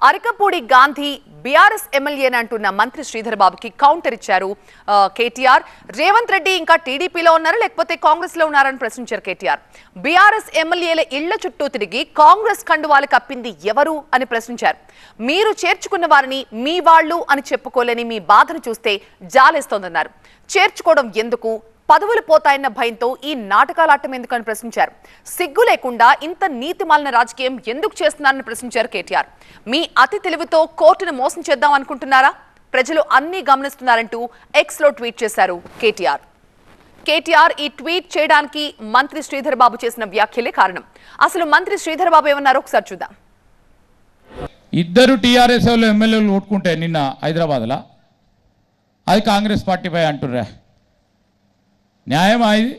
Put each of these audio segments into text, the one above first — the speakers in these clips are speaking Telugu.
అరకపూడి గాంధీ బీఆర్ఎస్ ఎమ్మెల్యే అంటున్న మంత్రి శ్రీధర్ బాబుకి కౌంటర్ ఇచ్చారు కేటీఆర్. రేవంత్ రెడ్డి ఇంకా టీడీపీలో ఉన్నారా లేకపోతే కాంగ్రెస్ లో ఉన్నారని ప్రశ్నించారు కేటీఆర్. బీఆర్ఎస్ ఎమ్మెల్యేల ఇళ్ల చుట్టూ తిరిగి కాంగ్రెస్ కండువాలు కప్పింది ఎవరు అని ప్రశ్నించారు. మీరు చేర్చుకున్న వారిని మీ వాళ్ళు అని చెప్పుకోలేని మీ బాధను చూస్తే జాలేస్తోందన్నారు. చేర్చుకోవడం ఎందుకు, పదవులు పోతాయన్న భయంతో ఈ నాటకాలాటం ఎందుకని ప్రశ్నించారు. సిగ్గు లేకుండా ఇంత నీతిమాలిన రాజకీయం ఎందుకు చేస్తున్నారని ప్రశ్నించారు కేటీఆర్. మీ అతి తెలివితో కోర్టును మోసం చేద్దాం అనుకుంటున్నారా? ప్రజలు అన్నీ గమనిస్తున్నారంటూ ఎక్స్ లో ట్వీట్ చేశారు కేటీఆర్ ఈ ట్వీట్ చేయడానికి మంత్రి శ్రీధర్ బాబు చేసిన వ్యాఖ్యలే కారణం. అసలు మంత్రి శ్రీధర్ బాబు ఏమన్నారో ఒకసారి చూద్దాం. ఇద్దరు టీఆర్ఎస్ ఎమ్మెల్యేలు ఓటుకుంటే నిన్న హైదరాబాద్లో అది కాంగ్రెస్ పార్టీపై అంటుర్రా, న్యాయమా ఇది?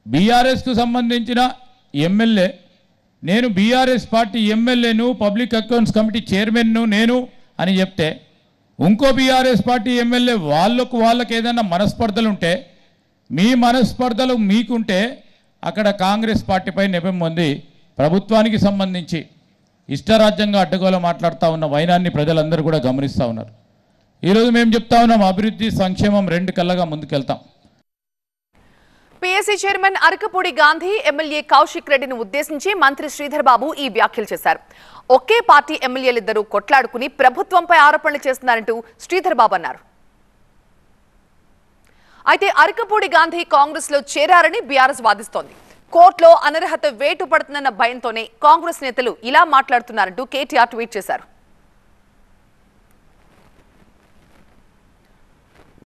బీఆర్ఎస్కు సంబంధించిన ఎమ్మెల్యే, నేను బీఆర్ఎస్ పార్టీ ఎమ్మెల్యేను, పబ్లిక్ అకౌంట్స్ కమిటీ చైర్మన్ను నేను అని చెప్తే, ఇంకో బీఆర్ఎస్ పార్టీ ఎమ్మెల్యే వాళ్ళకి ఏదైనా మనస్పర్ధలు ఉంటే, మీ మనస్పర్ధలు మీకుంటే అక్కడ కాంగ్రెస్ పార్టీపై నెపం పొంది ప్రభుత్వానికి సంబంధించి ఇష్టరాజ్యంగా అడ్డగోలు మాట్లాడుతూ ఉన్న వైనాన్ని ప్రజలందరూ కూడా గమనిస్తూ ఉన్నారు. ఈరోజు మేము చెప్తా ఉన్నాం, అభివృద్ధి సంక్షేమం రెండు కళ్ళగా ముందుకెళ్తాం. PSC chairman Arekapudi Gandhi MLA Kaushik రెడ్డిని ఉద్దేశించి మంత్రి శ్రీధర్ బాబు ఈ వ్యాఖ్యలు చేశారు. ఒకే పార్టీ ఎమ్మెల్యేలిద్దరూ కొట్లాడుకుని ప్రభుత్వంపై ఆరోపణలు చేస్తున్నారంటూ శ్రీధర్ బాబు అన్నారు. అయితే అరకపూడి గాంధీ కాంగ్రెస్ లో చేరారని బీఆర్ఎస్ వాదిస్తోంది. కోర్టులో అనర్హత వేటు పడుతుందన్న భయంతోనే కాంగ్రెస్ నేతలు ఇలా మాట్లాడుతున్నారంటూ కేటీఆర్ ట్వీట్ చేశారు.